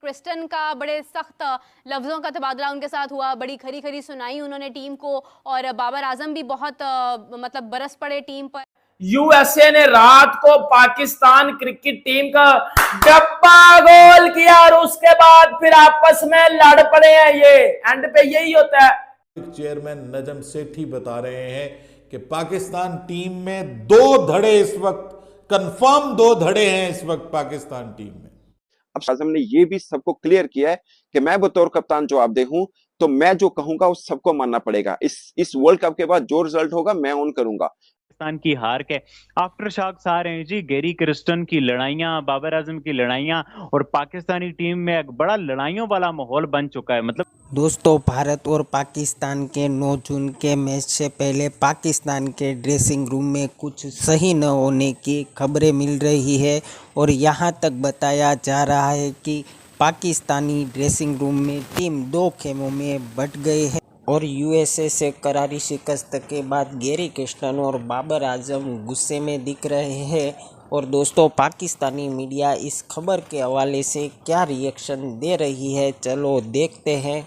Kristen का बड़े सख्त लफ्जों का तबादला उनके साथ हुआ, बड़ी खरी खरी सुनाई उन्होंने टीम को, और बाबर आजम भी बहुत मतलब बरस पड़े टीम पर। यूएसए ने रात को पाकिस्तान क्रिकेट टीम का डब्बा गोल किया और उसके बाद फिर आपस में लड़ पड़े हैं। ये एंड पे यही होता है। चेयरमैन नजम सेठी बता रहे हैं कि पाकिस्तान टीम में 2 धड़े इस वक्त कंफर्म 2 धड़े हैं इस वक्त पाकिस्तान टीम में। अब आजम ने ये भी सबको क्लियर किया है कि मैं बतौर कप्तान जवाबदेह हूं, तो मैं जो कहूंगा उस सबको मानना पड़ेगा। इस वर्ल्ड कप के बाद जो रिजल्ट होगा मैं ऑन करूंगा। पाकिस्तान की हार के आफ्टर शॉक्स आ रहे हैं जी। गैरी क्रिस्टन की लड़ाइयां, बाबर आजम की लड़ाइयां, और पाकिस्तानी टीम में एक बड़ा लड़ाइयों वाला माहौल बन चुका है। मतलब दोस्तों, भारत और पाकिस्तान के 9 जून के मैच से पहले पाकिस्तान के ड्रेसिंग रूम में कुछ सही न होने की खबरें मिल रही है और यहां तक बताया जा रहा है कि पाकिस्तानी ड्रेसिंग रूम में टीम 2 खेमों में बंट गई है और यूएसए से करारी शिकस्त के बाद गैरी क्रिस्टन और बाबर आजम गुस्से में दिख रहे हैं। और दोस्तों, पाकिस्तानी मीडिया इस खबर के हवाले से क्या रिएक्शन दे रही है, चलो देखते हैं।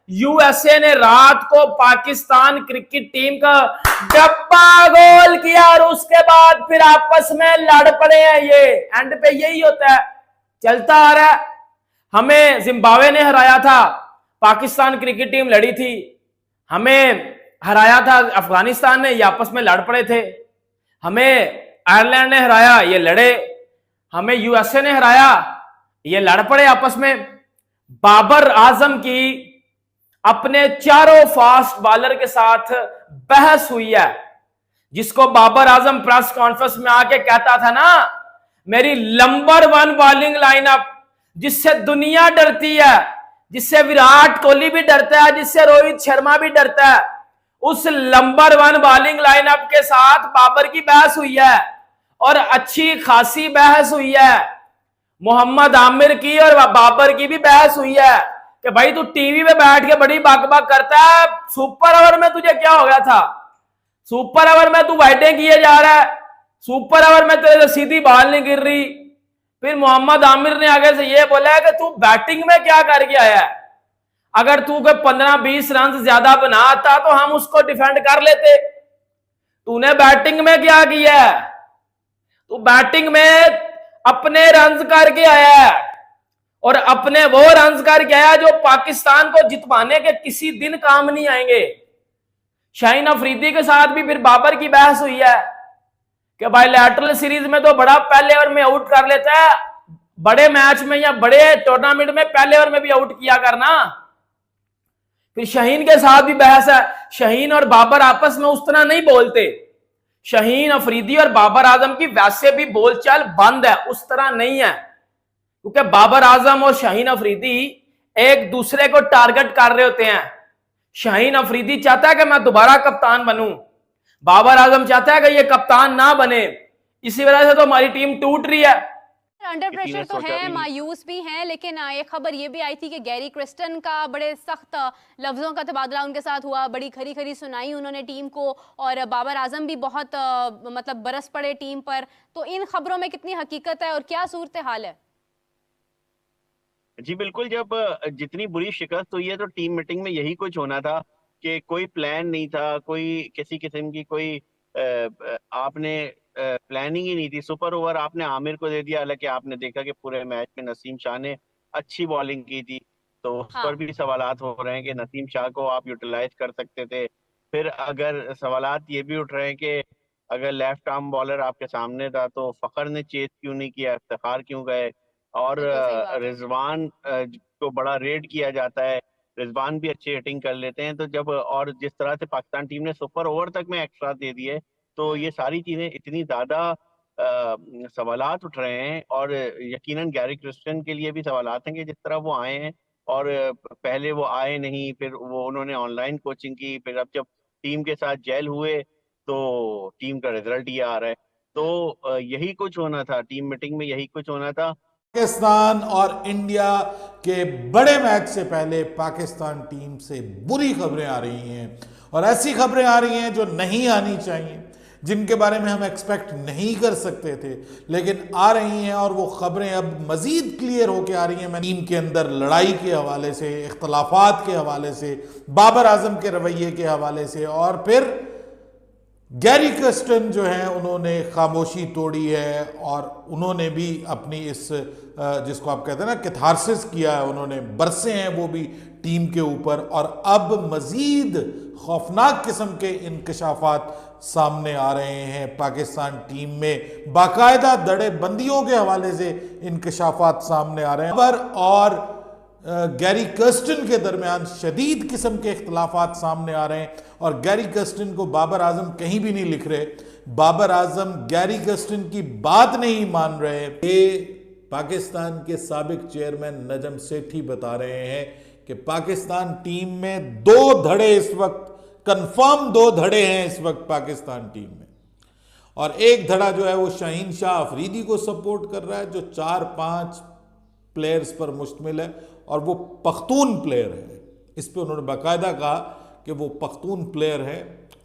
यूएसए ने रात को पाकिस्तान क्रिकेट टीम का डब्बा गोल किया और उसके बाद फिर आपस में लड़ पड़े हैं। ये एंड पे यही होता है, चलता आ रहा है। हमें जिम्बाब्वे ने हराया था, पाकिस्तान क्रिकेट टीम लड़ी थी। हमें हराया था अफगानिस्तान ने, ये आपस में लड़ पड़े थे। हमें आयरलैंड ने हराया, ये लड़े। हमें यूएसए ने हराया, ये लड़ पड़े आपस में। बाबर आजम की अपने चारों फास्ट बॉलर के साथ बहस हुई है, जिसको बाबर आजम प्रेस कॉन्फ्रेंस में आके कहता था ना, मेरी नंबर 1 बॉलिंग लाइनअप, जिससे दुनिया डरती है, जिससे विराट कोहली भी डरता है, जिससे रोहित शर्मा भी डरता है, उस नंबर 1 बॉलिंग लाइनअप के साथ बाबर की बहस हुई है और अच्छी खासी बहस हुई है। मोहम्मद आमिर की और बाबर की भी बहस हुई है कि भाई तू टीवी पे बैठ के बड़ी बकबक करता है, सुपर ओवर में तुझे क्या हो गया था? सुपर ओवर में तू वाइडें किए जा रहा है, सुपर ओवर में तेरे से सीधी बॉल नहीं गिर रही। फिर मोहम्मद आमिर ने आगे से ये बोला है कि तू बैटिंग में क्या करके आया है? अगर तू कोई 15-20 रन ज्यादा बनाता तो हम उसको डिफेंड कर लेते। तूने बैटिंग में क्या किया है? तू बैटिंग में अपने रन्स करके आया है और अपने वो रन्स करके आया जो पाकिस्तान को जितवाने के किसी दिन काम नहीं आएंगे। शाहीन अफरीदी के साथ भी फिर बाबर की बहस हुई है कि भाई लैटरल सीरीज में तो बड़ा पहले ओवर में आउट कर लेता है, बड़े मैच में या बड़े टूर्नामेंट में पहले ओवर में भी आउट किया करना। फिर शाहीन के साथ भी बहस है। शाहीन और बाबर आपस में उस तरह नहीं बोलते। शाहीन अफरीदी और बाबर आजम की वैसे भी बोलचाल बंद है, उस तरह नहीं है, क्योंकि बाबर आजम और शाहीन अफरीदी एक दूसरे को टारगेट कर रहे होते हैं। शाहीन अफरीदी चाहता है कि मैं दोबारा कप्तान बनूं, बाबर आजम चाहता है कि ये कप्तान ना बने। इसी वजह से तो हमारी टीम टूट रही है। अंडर प्रेशर तो है, मायूस भी हैं, लेकिन ये खबर ये भी आई थी कि गैरी क्रिस्टन का बड़े सख्त लफ्जों का तबादला उनके साथ हुआ, बड़ी खरी खरी सुनाई उन्होंने टीम को, और बाबर आजम भी बहुत मतलब बरस पड़े टीम पर। तो इन खबरों में कितनी हकीकत है और क्या सूरत हाल है? जी बिल्कुल, जब जितनी बुरी शिकस्त हुई है तो टीम मीटिंग में यही कुछ होना था कि कोई प्लान नहीं था, कोई किसी किस्म की कोई आपने प्लानिंग ही नहीं थी। सुपर ओवर आपने आमिर को दे दिया, हालांकि आपने देखा कि पूरे मैच में नसीम शाह ने अच्छी बॉलिंग की थी, तो उस पर भी सवालात हो रहे हैं कि नसीम शाह को आप यूटिलाइज कर सकते थे। फिर अगर सवालात ये भी उठ रहे हैं कि अगर लेफ्ट आर्म बॉलर आपके सामने था तो फखर ने चेज क्यों नहीं किया, इफ्तिखार क्यों गए, और रिजवान को बड़ा रेड किया जाता है, रिजवान भी अच्छी हिटिंग कर लेते हैं। तो जब और जिस तरह से पाकिस्तान टीम ने सुपर ओवर तक में एक्स्ट्रा दे दिए, तो ये सारी चीजें इतनी ज्यादा सवालात उठ रहे हैं। और यकीनन गैरी क्रिस्टन के लिए भी सवालात हैं कि जिस तरह वो आए हैं और पहले वो आए नहीं, फिर वो उन्होंने ऑनलाइन कोचिंग की, फिर अब जब टीम के साथ जेल हुए तो टीम का रिजल्ट ये आ रहा है। तो यही कुछ होना था, टीम मीटिंग में यही कुछ होना था। पाकिस्तान और इंडिया के बड़े मैच से पहले पाकिस्तान टीम से बुरी खबरें आ रही हैं और ऐसी खबरें आ रही हैं जो नहीं आनी चाहिए। जिनके बारे में हम एक्सपेक्ट नहीं कर सकते थे, लेकिन आ रही हैं और वो खबरें अब मजीद क्लियर होकर आ रही हैं। टीम के अंदर लड़ाई के हवाले से, इख्तलाफात के हवाले से, बाबर आजम के रवैये के हवाले से, और फिर गैरी कर्स्टन जो हैं उन्होंने खामोशी तोड़ी है और उन्होंने भी अपनी इस जिसको आप कहते हैं ना कैथारसिस किया है, उन्होंने बरसे हैं वो भी टीम के ऊपर। और अब मजीद खौफनाक किस्म के इंकशाफात सामने आ रहे हैं पाकिस्तान टीम में, बाकायदा दड़े बंदियों के हवाले से इंकशाफात सामने आ रहे हैं। बाबर और गैरी कर्स्टन के दरमियान शदीद किस्म के इख्तलाफात सामने आ रहे हैं और गैरी कर्स्टन को बाबर आजम कहीं भी नहीं लिख रहे, बाबर आजम गैरी कर्स्टन की बात नहीं मान रहे। ये पाकिस्तान के साबिक चेयरमैन नजम सेठी बता रहे हैं कि पाकिस्तान टीम में 2 धड़े इस वक्त कंफर्म 2 धड़े हैं इस वक्त पाकिस्तान टीम में, और एक धड़ा जो है वो शाहीन शाह अफरीदी को सपोर्ट कर रहा है जो 4-5 प्लेयर्स पर मुश्तमिल है और वो पख्तून प्लेयर है। इस पे उन्होंने बाकायदा कहा कि वो पख्तून प्लेयर है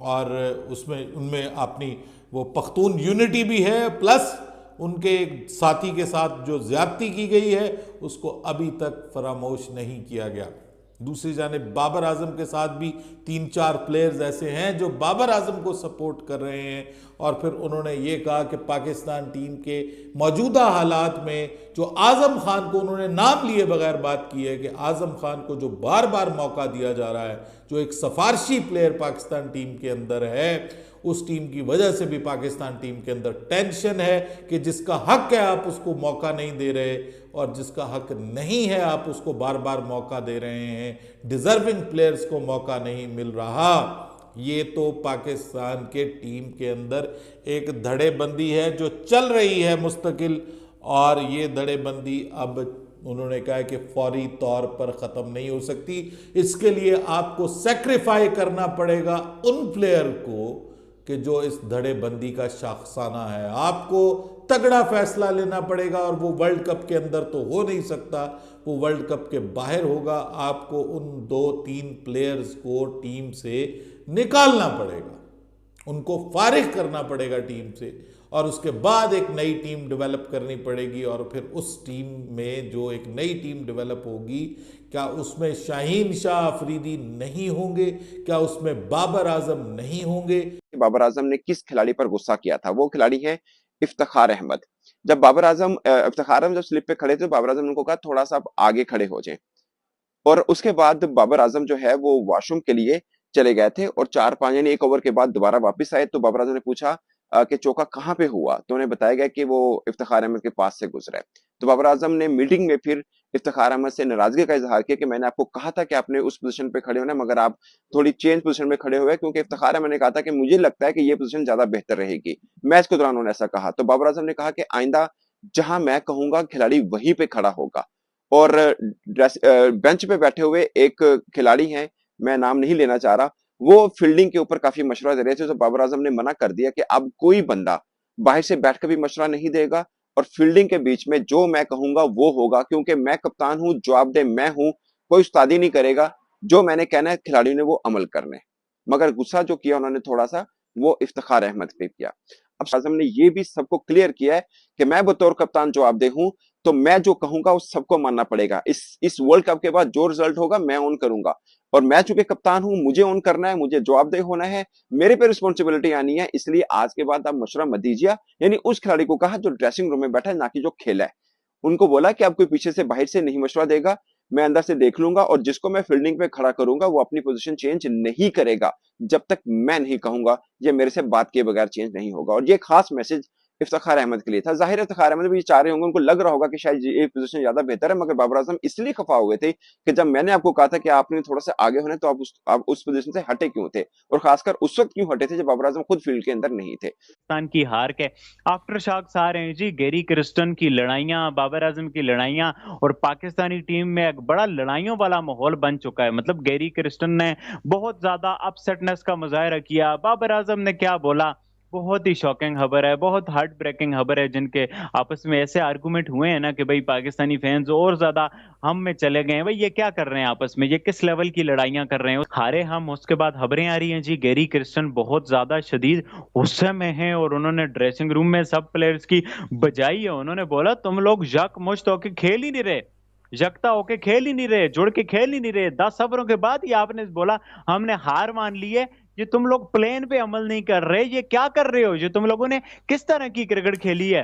और उसमें उनमें अपनी वो पख्तून यूनिटी भी है, प्लस उनके एक साथी के साथ जो ज्यादती की गई है उसको अभी तक फरामोश नहीं किया गया। दूसरी जानिब बाबर आजम के साथ भी 3-4 प्लेयर्स ऐसे हैं जो बाबर आजम को सपोर्ट कर रहे हैं। और फिर उन्होंने ये कहा कि पाकिस्तान टीम के मौजूदा हालात में जो आजम खान को, उन्होंने नाम लिए बगैर बात की है कि आजम खान को जो बार बार मौका दिया जा रहा है, जो एक सफारशी प्लेयर पाकिस्तान टीम के अंदर है, उस टीम की वजह से भी पाकिस्तान टीम के अंदर टेंशन है कि जिसका हक है आप उसको मौका नहीं दे रहे और जिसका हक नहीं है आप उसको बार बार मौका दे रहे हैं, डिजर्विंग प्लेयर्स को मौका नहीं मिल रहा। ये तो पाकिस्तान के टीम के अंदर एक धड़ेबंदी है जो चल रही है मुस्तकिल, और ये धड़ेबंदी अब उन्होंने कहा है कि फौरी तौर पर ख़त्म नहीं हो सकती। इसके लिए आपको सेक्रीफाई करना पड़ेगा उन प्लेयर को कि जो इस धड़ेबंदी का शाखसाना है। आपको तगड़ा फैसला लेना पड़ेगा और वो वर्ल्ड कप के अंदर तो हो नहीं सकता, वो वर्ल्ड कप के बाहर होगा। आपको उन 2-3 प्लेयर्स को टीम से निकालना पड़ेगा, उनको फारिग करना पड़ेगा टीम से, और उसके बाद एक नई टीम डेवलप करनी पड़ेगी। और फिर उस टीम में जो एक नई टीम डेवलप होगी, क्या उसमें शाहीन शाह अफरीदी नहीं होंगे, क्या उसमें बाबर आजम नहीं होंगे? बाबर आजम ने किस खिलाड़ी पर गुस्सा किया था? वो खिलाड़ी है इफ्तिखार अहमद। जब इफ्तिखार अहमद जब स्लिप पे खड़े थे, बाबर आजम ने उनको कहा थोड़ा सा आप आगे खड़े हो जाएं, और उसके बाद बाबर आजम जो है वो वॉशरूम के लिए चले गए थे और 4-5 यानी 1 ओवर के बाद दोबारा वापस आए तो बाबर आजम ने पूछा कि चौका कहाँ पे हुआ, तो उन्हें बताया गया कि वो इफ्तिखार अहमद के पास से गुजरा है। तो बाबर आजम ने मीटिंग में फिर इफ्तिखार अहमद से नाराजगी का इजहार किया कि मैंने आपको कहा था कि आपने उस पोजीशन पे खड़े होना, मगर आप थोड़ी चेंज पोजीशन में खड़े हुए, क्योंकि इफ्तिखार अहमद ने कहा था कि मुझे लगता है कि ये पोजीशन ज्यादा बेहतर रहेगी। मैच के दौरान उन्होंने ऐसा कहा। तो बाबर आजम ने कहा कि आइंदा जहां मैं कहूंगा खिलाड़ी वहीं पे खड़ा होगा। और बेंच पे बैठे हुए एक खिलाड़ी हैं, मैं नाम नहीं लेना चाह रहा, वो फील्डिंग के ऊपर काफी मशवरा दे रहे थे। तो बाबर आजम ने मना कर दिया कि अब कोई बंदा बाहर से बैठ कर भी मशवरा नहीं देगा और फील्डिंग के बीच में जो मैं कहूंगा वो होगा, क्योंकि मैं कप्तान हूं, जवाबदेह मैं हूं, कोई उस्तादी नहीं करेगा, जो मैंने कहना है खिलाड़ियों ने वो अमल करने। मगर गुस्सा जो किया उन्होंने थोड़ा सा वो इफ्तिखार अहमद पे किया। अब आजम ने ये भी सबको क्लियर किया है कि मैं बतौर कप्तान जवाबदेह हूं, तो मैं जो कहूंगा वो सबको मानना पड़ेगा। इस वर्ल्ड कप के बाद जो रिजल्ट होगा मैं ऑन करूंगा, और मैं चूंकि कप्तान हूं, मुझे ऑन करना है, मुझे जवाबदेह होना है, मेरे पे रिस्पॉन्सिबिलिटी आनी है, इसलिए आज के बाद आप मशवरा मत दीजिए। यानी उस खिलाड़ी को कहा जो ड्रेसिंग रूम में बैठा है, ना कि जो खेला है। उनको बोला कि अब कोई पीछे से बाहर से नहीं मशवरा देगा, मैं अंदर से देख लूंगा, और जिसको मैं फील्डिंग पे खड़ा करूंगा वो अपनी पोजीशन चेंज नहीं करेगा जब तक मैं नहीं कहूंगा, ये मेरे से बात किए बगैर चेंज नहीं होगा। और ये खास मैसेज इफ्तिखार अहमद के लिए था। जाहिर है इफ्तिखार अहमद भी चाह रहे होंगे, उनको लग रहा होगा कि शायद ये पोजीशन ज्यादा बेहतर है, मगर बाबर आजम इसलिए खफा हुए थे कि जब मैंने आपको कहा था कि आपने थोड़ा सा आगे होना, तो आप उस पोजीशन से हटे क्यों थे, और खासकर उस वक्त क्यों हटे थे जब बाबर आजम खुद फील्ड के अंदर नहीं थे। पाकिस्तान की हार के आफ्टर शॉक्स आ रहे हैं जी। गैरी क्रिस्टन की लड़ाइयां, बाबर आजम की लड़ाइयां, और पाकिस्तानी टीम में एक बड़ा लड़ाइयों वाला माहौल बन चुका है। मतलब गैरी क्रिस्टन ने बहुत ज्यादा अपसेटनेस का मुजाहरा किया। बाबर आजम ने क्या बोला, बहुत ही शॉकिंग खबर है, बहुत हार्ट ब्रेकिंग खबर है, जिनके आपस में ऐसे आर्गुमेंट हुए हैं ना कि भाई पाकिस्तानी फैंस और ज्यादा हम में चले गए हैं। भाई ये क्या कर रहे हैं आपस में, ये किस लेवल की लड़ाइयां कर रहे हैं। हारे हम, उसके बाद खबरें आ रही हैं जी गैरी क्रिस्टन बहुत ज्यादा शदीद गुस्से में हैं और उन्होंने ड्रेसिंग रूम में सब प्लेयर्स की बजाई है। उन्होंने बोला तुम लोग यक मुश्त होके खेल ही नहीं रहे, यकता होके खेल ही नहीं रहे, जुड़ के खेल ही नहीं रहे। 10 ओवरों के बाद ही आपने बोला हमने हार मान ली है, ये तुम लोग प्लेन पे अमल नहीं कर रहे, ये क्या कर रहे हो, ये तुम लोगों ने किस तरह की क्रिकेट खेली है।